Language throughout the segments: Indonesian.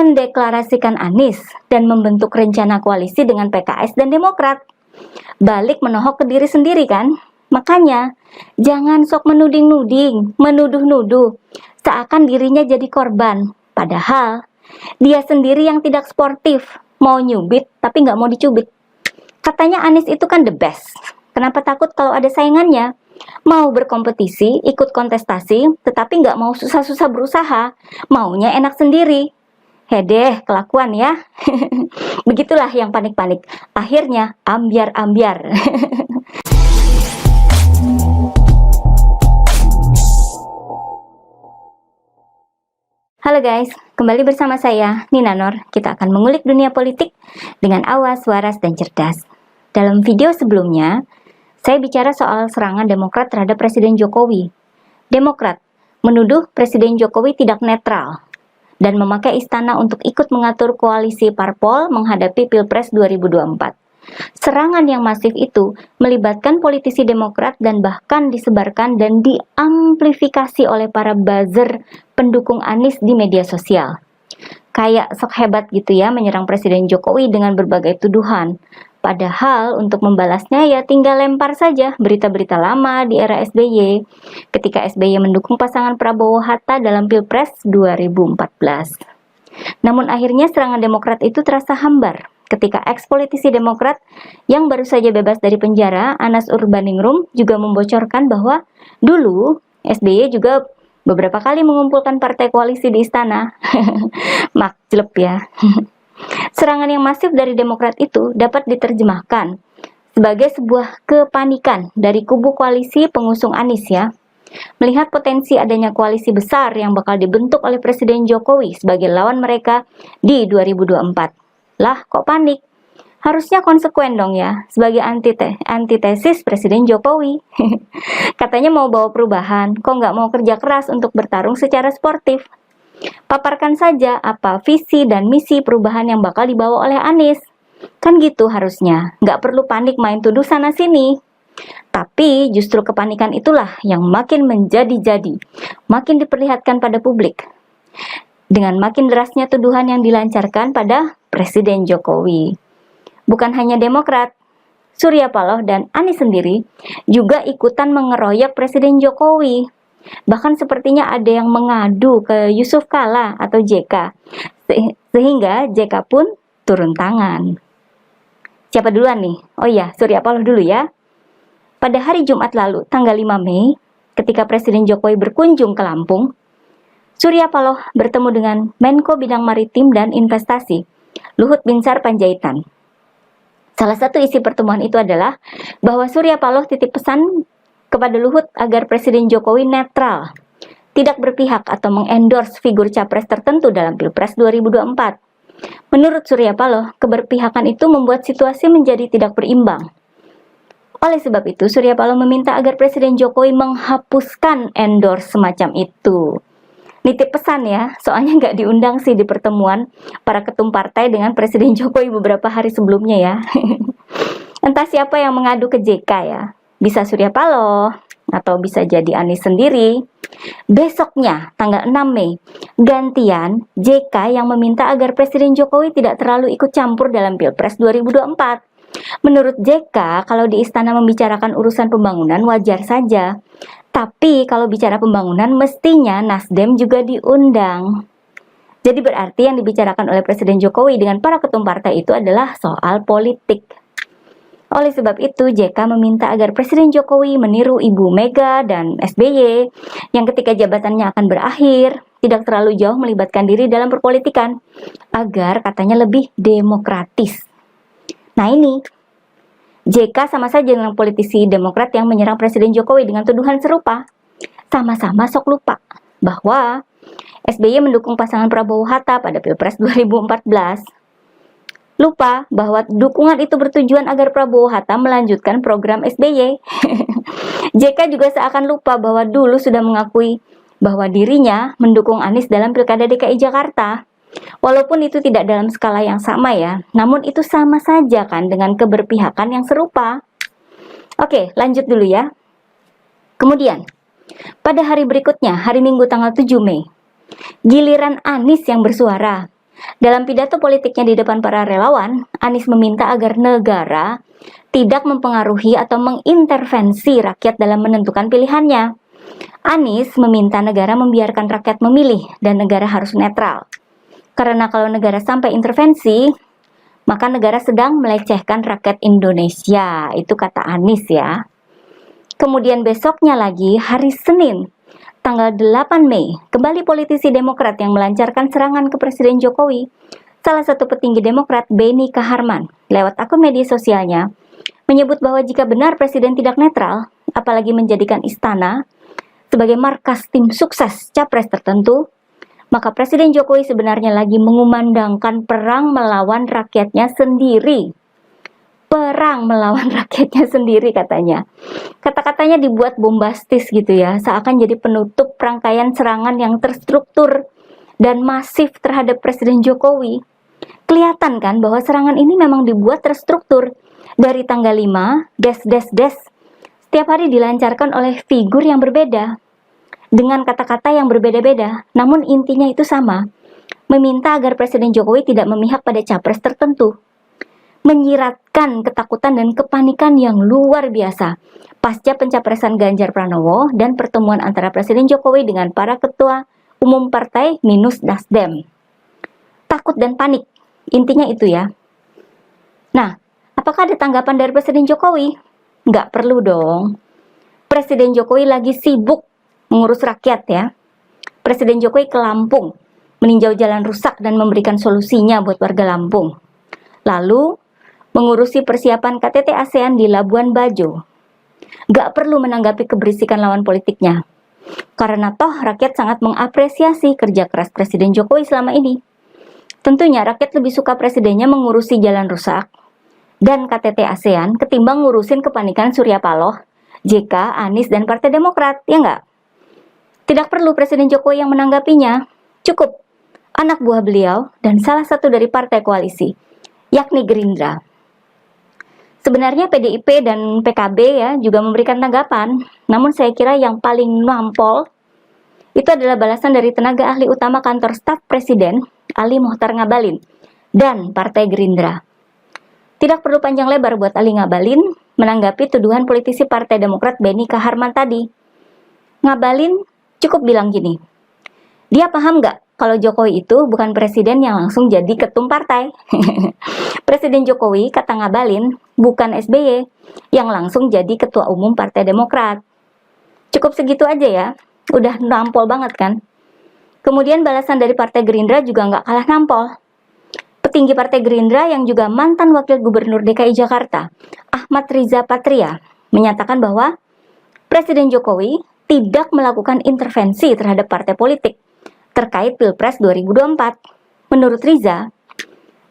mendeklarasikan Anies dan membentuk rencana koalisi dengan PKS dan Demokrat. Balik menohok ke diri sendiri kan? Makanya, jangan sok menuding-nuding, menuduh-nuduh, seakan dirinya jadi korban. Padahal, dia sendiri yang tidak sportif, mau nyubit tapi nggak mau dicubit. Katanya Anies itu kan the best. Kenapa takut kalau ada saingannya? Mau berkompetisi, ikut kontestasi, tetapi nggak mau susah-susah berusaha. Maunya enak sendiri. Hedeh, kelakuan ya. Begitulah yang panik-panik. Akhirnya ambiar-ambiar. Halo guys, kembali bersama saya, Nina Nur. Kita akan mengulik dunia politik dengan awas, waras, dan cerdas. Dalam video sebelumnya, saya bicara soal serangan Demokrat terhadap Presiden Jokowi. Demokrat menuduh Presiden Jokowi tidak netral dan memakai istana untuk ikut mengatur koalisi parpol menghadapi Pilpres 2024. Serangan yang masif itu melibatkan politisi Demokrat dan bahkan disebarkan dan diamplifikasi oleh para buzzer pendukung Anies di media sosial. Kayak sok hebat gitu ya menyerang Presiden Jokowi dengan berbagai tuduhan. Padahal untuk membalasnya ya tinggal lempar saja berita-berita lama di era SBY ketika SBY mendukung pasangan Prabowo-Hatta dalam Pilpres 2014. Namun akhirnya serangan Demokrat itu terasa hambar ketika ex-politisi Demokrat yang baru saja bebas dari penjara, Anas Urbaningrum, juga membocorkan bahwa dulu SBY juga beberapa kali mengumpulkan partai koalisi di istana. Makjleb ya. Serangan yang masif dari Demokrat itu dapat diterjemahkan sebagai sebuah kepanikan dari kubu koalisi pengusung Anies ya. Melihat potensi adanya koalisi besar yang bakal dibentuk oleh Presiden Jokowi sebagai lawan mereka di 2024. Lah, kok panik? Harusnya konsekuen dong ya, sebagai antitesis Presiden Jokowi. Katanya mau bawa perubahan, kok nggak mau kerja keras untuk bertarung secara sportif? Paparkan saja apa visi dan misi perubahan yang bakal dibawa oleh Anies. Kan gitu harusnya, nggak perlu panik main tuduh sana-sini. Tapi justru kepanikan itulah yang makin menjadi-jadi, makin diperlihatkan pada publik. Dengan makin derasnya tuduhan yang dilancarkan pada Presiden Jokowi. Bukan hanya Demokrat, Surya Paloh dan Anies sendiri juga ikutan mengeroyok Presiden Jokowi. Bahkan sepertinya ada yang mengadu ke Yusuf Kala atau JK, sehingga JK pun turun tangan. Siapa duluan nih? Oh iya, Surya Paloh dulu ya. Pada hari Jumat lalu, tanggal 5 Mei, ketika Presiden Jokowi berkunjung ke Lampung, Surya Paloh bertemu dengan Menko Bidang Maritim dan Investasi, Luhut Binsar Panjaitan. Salah satu isi pertemuan itu adalah bahwa Surya Paloh titip pesan kepada Luhut agar Presiden Jokowi netral, tidak berpihak atau mengendorse figur capres tertentu dalam Pilpres 2024. Menurut Surya Paloh, keberpihakan itu membuat situasi menjadi tidak berimbang. Oleh sebab itu, Surya Paloh meminta agar Presiden Jokowi menghapuskan endorse semacam itu. Nitip pesan ya, soalnya nggak diundang sih di pertemuan para ketum partai dengan Presiden Jokowi beberapa hari sebelumnya ya. Entah siapa yang mengadu ke JK ya. Bisa Surya Paloh, atau bisa jadi Anies sendiri. Besoknya, tanggal 6 Mei, gantian JK yang meminta agar Presiden Jokowi tidak terlalu ikut campur dalam Pilpres 2024. Menurut JK, kalau di istana membicarakan urusan pembangunan wajar saja. Tapi kalau bicara pembangunan mestinya Nasdem juga diundang. Jadi berarti yang dibicarakan oleh Presiden Jokowi dengan para ketum partai itu adalah soal politik. Oleh sebab itu JK meminta agar Presiden Jokowi meniru Ibu Mega dan SBY yang ketika jabatannya akan berakhir tidak terlalu jauh melibatkan diri dalam perpolitikan agar katanya lebih demokratis. Nah ini, JK sama saja dengan politisi Demokrat yang menyerang Presiden Jokowi dengan tuduhan serupa. Sama-sama sok lupa bahwa SBY mendukung pasangan Prabowo-Hatta pada Pilpres 2014. Lupa bahwa dukungan itu bertujuan agar Prabowo-Hatta melanjutkan program SBY. JK juga seakan lupa bahwa dulu sudah mengakui bahwa dirinya mendukung Anies dalam Pilkada DKI Jakarta. Walaupun itu tidak dalam skala yang sama ya, namun itu sama saja kan dengan keberpihakan yang serupa. Oke, lanjut dulu ya. Kemudian, pada hari berikutnya, hari Minggu tanggal 7 Mei, giliran Anies yang bersuara Dalam pidato politiknya di depan para relawan, Anies meminta agar negara tidak mempengaruhi atau mengintervensi rakyat dalam menentukan pilihannya. Anies meminta negara membiarkan rakyat memilih dan negara harus netral. Karena kalau negara sampai intervensi, maka negara sedang melecehkan rakyat Indonesia. Itu kata Anies ya. Kemudian besoknya lagi, hari Senin, tanggal 8 Mei, kembali politisi Demokrat yang melancarkan serangan ke Presiden Jokowi, salah satu petinggi Demokrat, Benny Kaharman, lewat akun media sosialnya, menyebut bahwa jika benar Presiden tidak netral, apalagi menjadikan istana sebagai markas tim sukses capres tertentu, maka Presiden Jokowi sebenarnya lagi mengumandangkan perang melawan rakyatnya sendiri. Perang melawan rakyatnya sendiri katanya. Kata-katanya dibuat bombastis gitu ya, seakan jadi penutup rangkaian serangan yang terstruktur dan masif terhadap Presiden Jokowi. Kelihatan kan bahwa serangan ini memang dibuat terstruktur. Dari tanggal 5, setiap hari dilancarkan oleh figur yang berbeda. Dengan kata-kata yang berbeda-beda, namun intinya itu sama. Meminta agar Presiden Jokowi tidak memihak pada capres tertentu. Menyiratkan ketakutan dan kepanikan yang luar biasa pasca pencapresan Ganjar Pranowo dan pertemuan antara Presiden Jokowi dengan para ketua umum partai minus Nasdem. Takut dan panik, intinya itu ya. Nah, apakah ada tanggapan dari Presiden Jokowi? Nggak perlu dong. Presiden Jokowi lagi sibuk mengurus rakyat ya. Presiden Jokowi ke Lampung, meninjau jalan rusak dan memberikan solusinya buat warga Lampung. Lalu, mengurusi persiapan KTT ASEAN di Labuan Bajo. Gak perlu menanggapi keberisikan lawan politiknya. Karena toh rakyat sangat mengapresiasi kerja keras Presiden Jokowi selama ini. Tentunya rakyat lebih suka presidennya mengurusi jalan rusak dan KTT ASEAN ketimbang ngurusin kepanikan Surya Paloh, JK, Anies, dan Partai Demokrat, ya nggak? Tidak perlu Presiden Jokowi yang menanggapinya. Cukup anak buah beliau dan salah satu dari partai koalisi, yakni Gerindra. Sebenarnya PDIP dan PKB ya juga memberikan tanggapan, namun saya kira yang paling nampol itu adalah balasan dari tenaga ahli utama kantor staf Presiden, Ali Mohtar Ngabalin, dan Partai Gerindra. Tidak perlu panjang lebar buat Ali Ngabalin menanggapi tuduhan politisi Partai Demokrat Benny Kaharman tadi. Ngabalin cukup bilang gini, dia paham nggak kalau Jokowi itu bukan presiden yang langsung jadi ketum partai. Presiden Jokowi, kata Ngabalin, bukan SBY yang langsung jadi ketua umum Partai Demokrat. Cukup segitu aja ya, udah nampol banget kan. Kemudian balasan dari Partai Gerindra juga nggak kalah nampol. Petinggi Partai Gerindra yang juga mantan Wakil Gubernur DKI Jakarta, Ahmad Riza Patria, menyatakan bahwa Presiden Jokowi tidak melakukan intervensi terhadap partai politik terkait Pilpres 2024. Menurut Riza,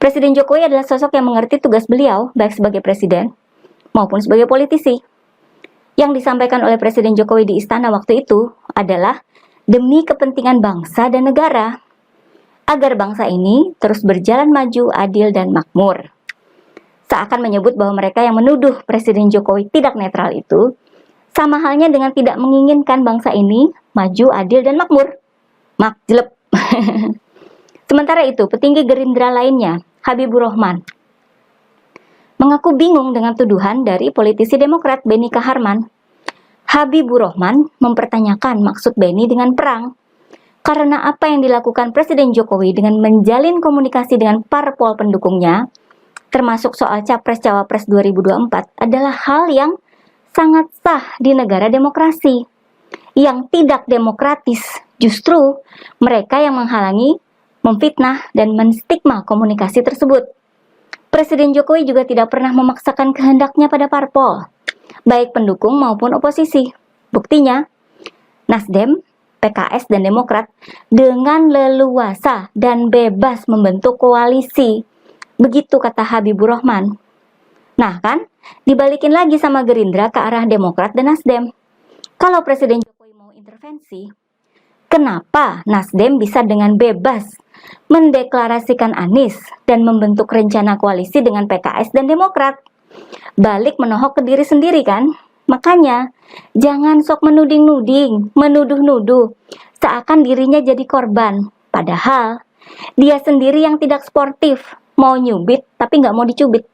Presiden Jokowi adalah sosok yang mengerti tugas beliau baik sebagai presiden maupun sebagai politisi. Yang disampaikan oleh Presiden Jokowi di istana waktu itu adalah demi kepentingan bangsa dan negara, agar bangsa ini terus berjalan maju, adil, dan makmur. Seakan menyebut bahwa mereka yang menuduh Presiden Jokowi tidak netral itu sama halnya dengan tidak menginginkan bangsa ini maju, adil, dan makmur. Makjleb. Sementara itu, petinggi Gerindra lainnya, Habibur Rahman, mengaku bingung dengan tuduhan dari politisi Demokrat Benny Kaharman. Habibur Rahman mempertanyakan maksud Benny dengan perang, karena apa yang dilakukan Presiden Jokowi dengan menjalin komunikasi dengan parpol pendukungnya, termasuk soal Capres-Cawapres 2024, adalah hal yang sangat sah di negara demokrasi. Yang tidak demokratis justru mereka yang menghalangi, memfitnah, dan menstigma komunikasi tersebut. Presiden Jokowi juga tidak pernah memaksakan kehendaknya pada parpol, baik pendukung maupun oposisi. Buktinya, Nasdem, PKS, dan Demokrat dengan leluasa dan bebas membentuk koalisi. Begitu kata Habibur Rahman. Nah kan, dibalikin lagi sama Gerindra ke arah Demokrat dan Nasdem. Kalau Presiden Jokowi mau intervensi, kenapa Nasdem bisa dengan bebas mendeklarasikan Anies dan membentuk rencana koalisi dengan PKS dan Demokrat? Balik menohok ke diri sendiri kan? Makanya, jangan sok menuding-nuding, menuduh-nuduh, seakan dirinya jadi korban. Padahal, Dia sendiri yang tidak sportif, mau nyubit tapi nggak mau dicubit.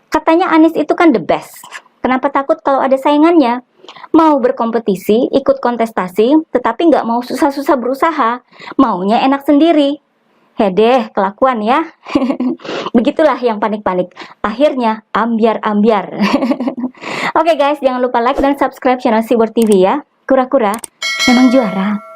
Katanya Anies itu kan the best. Kenapa takut kalau ada saingannya? Mau berkompetisi, ikut kontestasi, tetapi nggak mau susah-susah berusaha. Maunya enak sendiri. Hedeh, kelakuan ya. Begitulah yang panik-panik. Akhirnya ambiar-ambiar. Oke guys, jangan lupa like dan subscribe channel Sibor TV ya. Kura-kura memang juara.